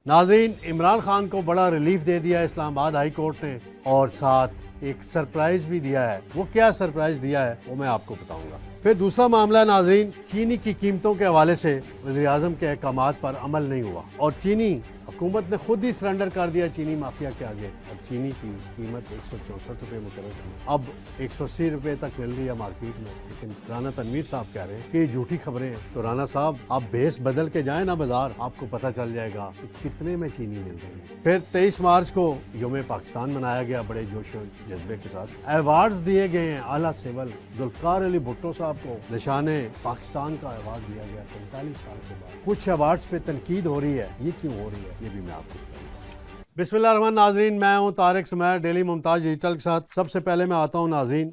ناظرین، عمران خان کو بڑا ریلیف دے دیا اسلام آباد ہائی کورٹ نے، اور ساتھ ایک سرپرائز بھی دیا ہے۔ وہ کیا سرپرائز دیا ہے وہ میں آپ کو بتاؤں گا۔ پھر دوسرا معاملہ ناظرین، چینی کی قیمتوں کے حوالے سے وزیر اعظم کے احکامات پر عمل نہیں ہوا، اور چینی حکومت نے خود ہی سرنڈر کر دیا چینی مافیا کے آگے، اور چینی کی قیمت 164 روپے مقرر کی، اب 180 روپے تک مل رہی ہے مارکیٹ میں۔ لیکن رانا تنویر صاحب کہہ رہے ہیں کہ یہ جھوٹی خبریں ہیں۔ تو رانا صاحب، آپ بیس بدل کے جائیں نا بازار، آپ کو پتہ چل جائے گا کہ کتنے میں چینی مل رہی ہے۔ پھر 23 مارچ کو یوم پاکستان منایا گیا بڑے جوش و جذبے کے ساتھ۔ ایوارڈز دیے گئے ہیں اعلیٰ سول۔ ذوالفقار علی بھٹو صاحب کو نشان پاکستان کا ایوارڈ دیا گیا 45 سال کے بعد۔ کچھ ایوارڈز پہ تنقید ہو رہی ہے، یہ کیوں ہو رہی ہے یہ بھی میں آپ کو بتاؤں گا۔ بسم اللہ الرحمن ناظرین، میں ہوں طارق سمیر ڈیلی ممتاز ڈیجیٹل کے ساتھ۔ سب سے پہلے میں آتا ہوں ناظرین،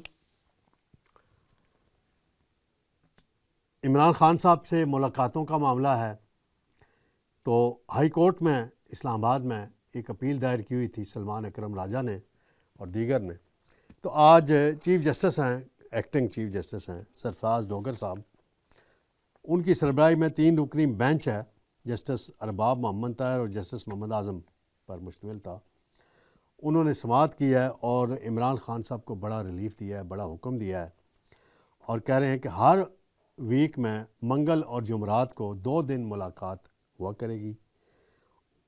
عمران خان صاحب سے ملاقاتوں کا معاملہ ہے۔ تو ہائی کورٹ میں اسلام آباد میں ایک اپیل دائر کی ہوئی تھی سلمان اکرم راجہ نے اور دیگر نے۔ تو آج چیف جسٹس ہیں، ایکٹنگ چیف جسٹس ہیں سرفراز ڈوگر صاحب، ان کی سربراہی میں 3 رکنی بینچ ہے، جسٹس ارباب محمد طاہر اور جسٹس محمد اعظم پر مشتمل تھا۔ انہوں نے سماعت کی ہے اور عمران خان صاحب کو بڑا ریلیف دیا ہے، بڑا حکم دیا ہے، اور کہہ رہے ہیں کہ ہر ویک میں منگل اور جمعرات کو 2 دن ملاقات ہوا کرے گی،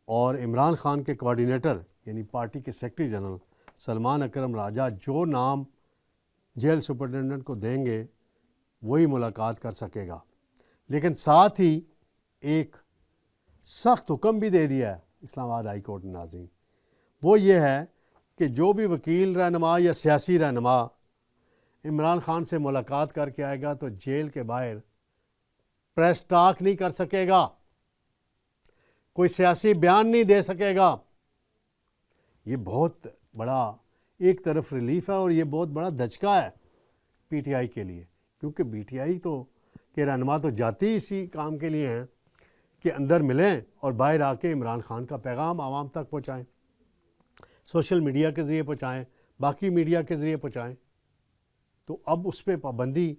اور عمران خان کے کوارڈینیٹر یعنی پارٹی کے سیکرٹری جنرل سلمان اکرم راجہ جو نام جیل سپرنٹینڈنٹ کو دیں گے وہی ملاقات کر سکے گا۔ لیکن ساتھ ہی ایک سخت حکم بھی دے دیا ہے اسلام آباد ہائی کورٹ نے ناظرین، وہ یہ ہے کہ جو بھی وکیل رہنما یا سیاسی رہنما عمران خان سے ملاقات کر کے آئے گا تو جیل کے باہر پریس ٹاک نہیں کر سکے گا، کوئی سیاسی بیان نہیں دے سکے گا۔ یہ بہت بڑا ایک طرف ریلیف ہے، اور یہ بہت بڑا دھچکا ہے پی ٹی آئی کے لیے، کیونکہ پی ٹی آئی تو کے رہنما تو جاتی اسی کام کے لیے ہیں کہ اندر ملیں اور باہر آ کے عمران خان کا پیغام عوام تک پہنچائیں، سوشل میڈیا کے ذریعے پہنچائیں، باقی میڈیا کے ذریعے پہنچائیں۔ تو اب اس پہ پابندی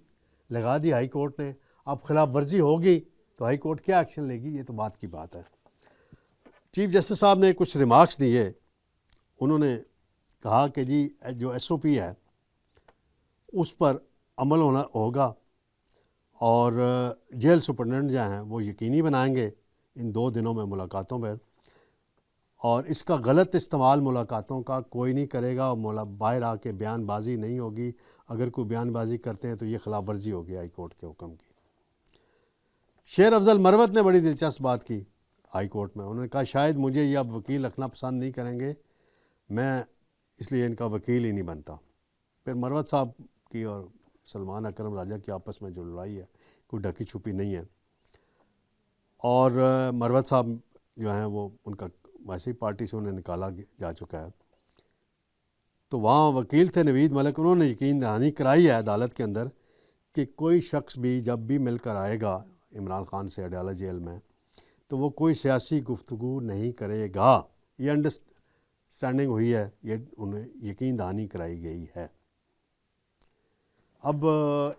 لگا دی ہائی کورٹ نے۔ اب خلاف ورزی ہوگی تو ہائی کورٹ کیا ایکشن لے گی، یہ تو بات کی بات ہے۔ چیف جسٹس صاحب نے کچھ ریمارکس دیے۔ انہوں نے کہا کہ جی جو ایس او پی ہے اس پر عمل ہوگا، اور جیل سپرنٹینڈنٹ جو ہیں وہ یقینی بنائیں گے ان 2 دنوں میں ملاقاتوں پر، اور اس کا غلط استعمال ملاقاتوں کا کوئی نہیں کرے گا، اور باہر آ کے بیان بازی نہیں ہوگی۔ اگر کوئی بیان بازی کرتے ہیں تو یہ خلاف ورزی ہوگی ہائی کورٹ کے حکم کی۔ شیر افضل مروت نے بڑی دلچسپ بات کی ہائی کورٹ میں۔ انہوں نے کہا شاید مجھے یہ اب وکیل رکھنا پسند نہیں کریں گے، میں اس لیے ان کا وکیل ہی نہیں بنتا۔ پھر مروت صاحب کی اور سلمان اکرم راجہ کی آپس میں جو لڑائی ہے کوئی ڈھکی چھپی نہیں ہے، اور مروت صاحب جو ہیں وہ ان کا ویسے ہی پارٹی سے انہیں نکالا جا چکا ہے۔ تو وہاں وکیل تھے نوید ملک، انہوں نے یقین دہانی کرائی ہے عدالت کے اندر کہ کوئی شخص بھی جب بھی مل کر آئے گا عمران خان سے اڈیالہ جیل میں تو وہ کوئی سیاسی گفتگو نہیں کرے گا۔ یہ انڈرسٹینڈنگ ہوئی ہے، یہ انہیں یقین دہانی کرائی گئی ہے۔ اب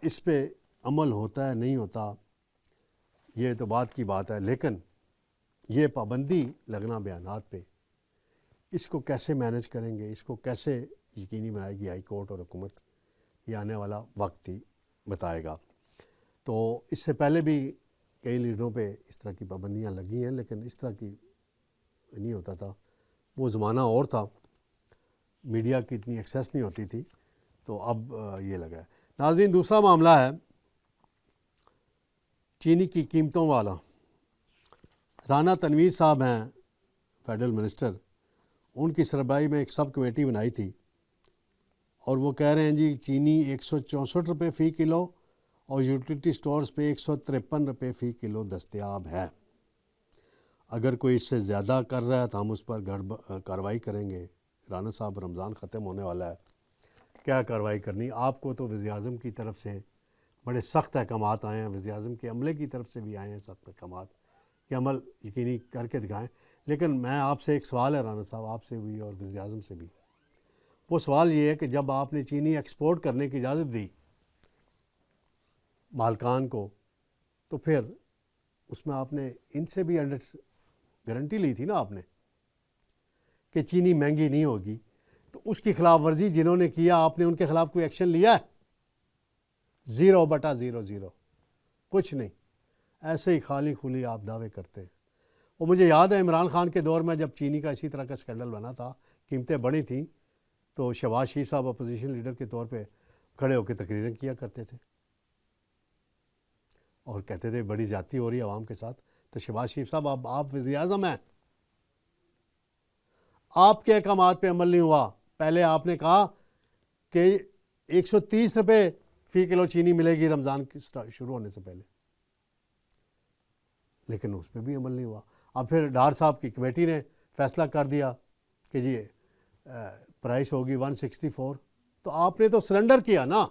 اس پہ عمل ہوتا ہے نہیں ہوتا یہ تو بات کی بات ہے، لیکن یہ پابندی لگنا بیانات پہ، اس کو کیسے مینج کریں گے، اس کو کیسے یقینی بنائے گی ہائی کورٹ اور حکومت، یہ آنے والا وقت ہی بتائے گا۔ تو اس سے پہلے بھی کئی لیڈروں پہ اس طرح کی پابندیاں لگی ہیں، لیکن اس طرح کی نہیں ہوتا تھا، وہ زمانہ اور تھا، میڈیا کی اتنی ایکسیس نہیں ہوتی تھی، تو اب یہ لگا ہے۔ ناظرین، دوسرا معاملہ ہے چینی کی قیمتوں والا۔ رانا تنویر صاحب ہیں فیڈرل منسٹر، ان کی سربراہی میں ایک سب کمیٹی بنائی تھی، اور وہ کہہ رہے ہیں جی چینی 164 روپے فی کلو اور یوٹیلیٹی سٹورز پہ 153 روپے فی کلو دستیاب ہے۔ اگر کوئی اس سے زیادہ کر رہا ہے تو ہم اس پر کارروائی کریں گے۔ رانا صاحب، رمضان ختم ہونے والا ہے، کیا کارروائی کرنی؟ آپ کو تو وزیر اعظم کی طرف سے بڑے سخت احکامات آئے ہیں، وزیر اعظم کے عملے کی طرف سے بھی آئے ہیں سخت احکامات کہ عمل یقینی کر کے دکھائیں۔ لیکن میں آپ سے ایک سوال ہے رانا صاحب، آپ سے بھی اور وزیر اعظم سے بھی، وہ سوال یہ ہے کہ جب آپ نے چینی ایکسپورٹ کرنے کی اجازت دی مالکان کو، تو پھر اس میں آپ نے ان سے بھی گارنٹی لی تھی نا آپ نے کہ چینی مہنگی نہیں ہوگی، تو اس کی خلاف ورزی جنہوں نے کیا آپ نے ان کے خلاف کوئی ایکشن لیا ہے؟ 0/00 کچھ نہیں، ایسے ہی خالی خلی آپ دعوے کرتے ہیں۔ اور مجھے یاد ہے عمران خان کے دور میں جب چینی کا اسی طرح کا اسکینڈل بنا تھا، قیمتیں بڑھی تھیں، تو شہباز شریف صاحب اپوزیشن لیڈر کے طور پہ کھڑے ہو کے تقریریں کیا کرتے تھے اور کہتے تھے بڑی زیادتی ہو رہی ہے عوام کے ساتھ۔ تو شہباز شریف صاحب اب آپ وزیر اعظم ہیں، آپ کے احکامات پہ عمل نہیں ہوا۔ پہلے آپ نے کہا کہ 130 روپے فی کلو چینی ملے گی رمضان شروع ہونے سے پہلے، لیکن اس پہ بھی عمل نہیں ہوا۔ اب پھر ڈار صاحب کی کمیٹی نے فیصلہ کر دیا کہ جی پرائس ہوگی 164، تو آپ نے تو سرنڈر کیا نا۔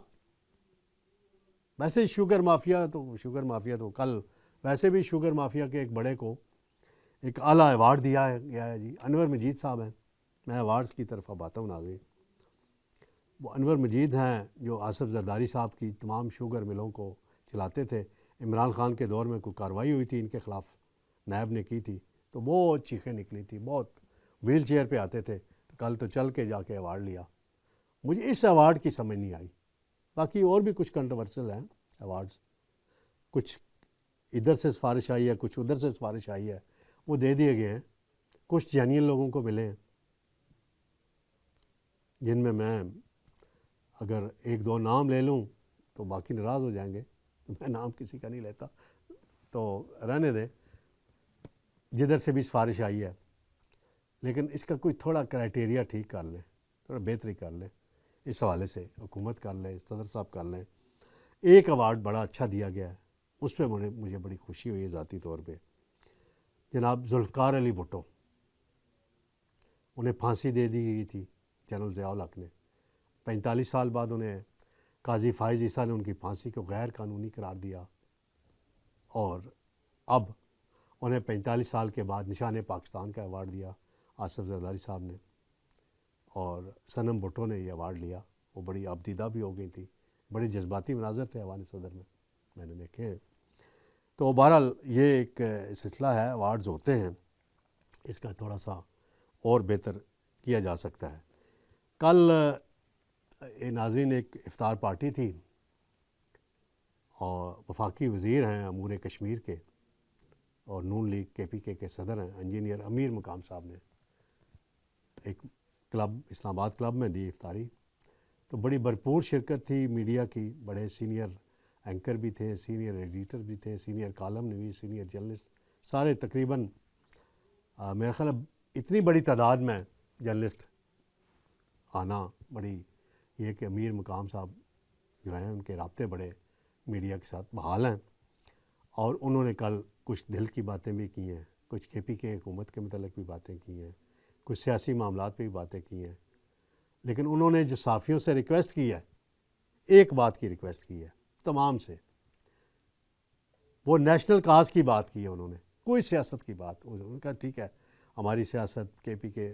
ویسے شوگر مافیا تو کل ویسے بھی شوگر مافیا کے ایک بڑے کو ایک اعلیٰ ایوارڈ دیا گیا ہے جی، انور مجید صاحب ہیں۔ میں ایوارڈز کی طرف اب آتا ہوں ناظرین۔ وہ انور مجید ہیں جو آصف زرداری صاحب کی تمام شوگر ملوں کو چلاتے تھے۔ عمران خان کے دور میں کوئی کارروائی ہوئی تھی ان کے خلاف، نیب نے کی تھی، تو بہت چیخیں نکلی تھی، بہت ویل چیئر پہ آتے تھے، تو کل تو چل کے جا کے ایوارڈ لیا۔ مجھے اس ایوارڈ کی سمجھ نہیں آئی۔ باقی اور بھی کچھ کنٹروورسل ہیں ایوارڈز، کچھ ادھر سے سفارش آئی ہے، کچھ ادھر سے سفارش آئی ہے، وہ دے دیے گئے ہیں۔ کچھ جینین لوگوں کو ملے ہیں جن میں اگر 1-2 نام لے لوں تو باقی ناراض ہو جائیں گے، تو میں نام کسی کا نہیں لیتا، تو رہنے دیں، جدھر سے بھی سفارش آئی ہے۔ لیکن اس کا کوئی تھوڑا کرائٹیریا ٹھیک کر لیں، تھوڑا بہتری کر لیں، اس حوالے سے حکومت کر لیں، صدر صاحب کر لیں۔ ایک ایوارڈ بڑا اچھا دیا گیا ہے، اس پہ مجھے بڑی خوشی ہوئی ہے ذاتی طور پہ۔ جناب ذوالفقار علی بھٹو، انہیں پھانسی دے دی گئی تھی جنرل ضیاء الحق نے، 45 سال بعد انہیں قاضی فائز عیسیٰ نے ان کی پھانسی کو غیر قانونی قرار دیا، اور اب انہیں 45 سال کے بعد نشان پاکستان کا ایوارڈ دیا آصف زرداری صاحب نے، اور صنم بھٹو نے یہ ایوارڈ لیا۔ وہ بڑی آبدیدہ بھی ہو گئی تھی، بڑے جذباتی مناظر تھے ایوان صدر میں نے دیکھے ہیں۔ تو بہرحال یہ ایک سلسلہ ہے، ایوارڈز ہوتے ہیں، اس کا تھوڑا سا اور بہتر کیا جا سکتا ہے۔ کل ناظرین ایک افطار پارٹی تھی، اور وفاقی وزیر ہیں امور کشمیر کے اور نون لیگ KPK کے صدر ہیں انجینئر امیر مقام صاحب نے ایک کلب اسلام آباد کلب میں دی افطاری، تو بڑی بھرپور شرکت تھی میڈیا کی، بڑے سینئر اینکر بھی تھے، سینئر ایڈیٹر بھی تھے، سینئر کالم نویس، سینئر جرنلسٹ، سارے تقریباً میرا خیال اتنی بڑی تعداد میں جرنلسٹ آنا بڑی، یہ کہ امیر مقام صاحب جو ہیں ان کے رابطے بڑے میڈیا کے ساتھ بحال ہیں، اور انہوں نے کل کچھ دل کی باتیں بھی کی ہیں، کچھ KPK حکومت کے متعلق بھی باتیں کی ہیں، کچھ سیاسی معاملات پہ بھی باتیں کی ہیں۔ لیکن انہوں نے جو صحافیوں سے ریکویسٹ کی ہے، ایک بات کی ریکویسٹ کی ہے تمام سے، وہ نیشنل کاز کی بات کی ہے انہوں نے، کوئی سیاست کی بات۔ انہوں نے کہا ٹھیک ہے ہماری سیاست KPK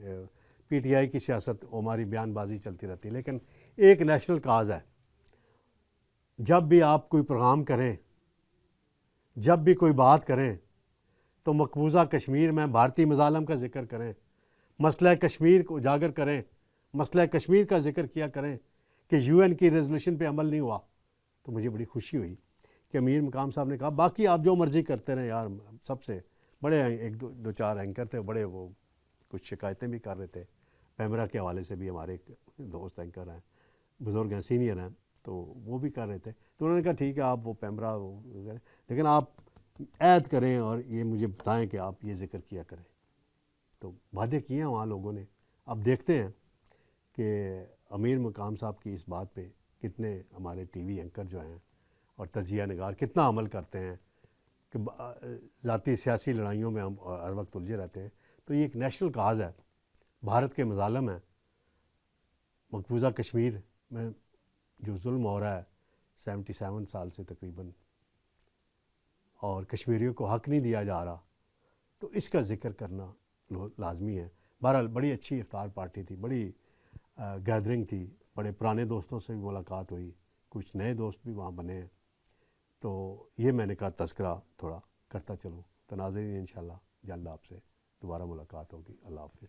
PTI کی سیاست ہماری بیان بازی چلتی رہتی ہے، لیکن ایک نیشنل کاز ہے۔ جب بھی آپ کوئی پروگرام کریں، جب بھی کوئی بات کریں، تو مقبوضہ کشمیر میں بھارتی مظالم کا ذکر کریں، مسئلہ کشمیر کو اجاگر کریں، مسئلہ کشمیر کا ذکر کیا کریں کہ UN کی ریزولوشن پہ عمل نہیں ہوا۔ تو مجھے بڑی خوشی ہوئی کہ امیر مقام صاحب نے کہا باقی آپ جو مرضی کرتے رہیں یار، سب سے بڑے ایک دو چار اینکر تھے بڑے، وہ کچھ شکایتیں بھی کر رہے تھے پیمرا کے حوالے سے بھی، ہمارے ایک دوست اینکر ہیں، بزرگ ہیں، سینئر ہیں، تو وہ بھی کر رہے تھے۔ تو انہوں نے کہا ٹھیک ہے آپ وہ پیمرا کریں، لیکن آپ عہد کریں اور یہ مجھے بتائیں کہ آپ یہ ذکر کیا کریں۔ تو وعدے کیے ہیں وہاں لوگوں نے، اب دیکھتے ہیں کہ امیر مقام صاحب کی اس بات پہ کتنے ہمارے TV اینکر جو ہیں اور تجزیہ نگار کتنا عمل کرتے ہیں، کہ ذاتی سیاسی لڑائیوں میں ہم ہر وقت الجھے رہتے ہیں۔ تو یہ ایک نیشنل کاز ہے، بھارت کے مظالم ہیں، مقبوضہ کشمیر میں جو ظلم ہو رہا ہے 77 سال سے تقریباً، اور کشمیریوں کو حق نہیں دیا جا رہا، تو اس کا ذکر کرنا لازمی ہے۔ بہرحال بڑی اچھی افطار پارٹی تھی، بڑی گیدرنگ تھی، بڑے پرانے دوستوں سے بھی ملاقات ہوئی، کچھ نئے دوست بھی وہاں بنے ہیں۔ تو یہ میں نے کہا تذکرہ تھوڑا کرتا چلوں۔ تو ناظرین انشاءاللہ جلد آپ سے دوبارہ ملاقات ہوگی۔ اللہ حافظ۔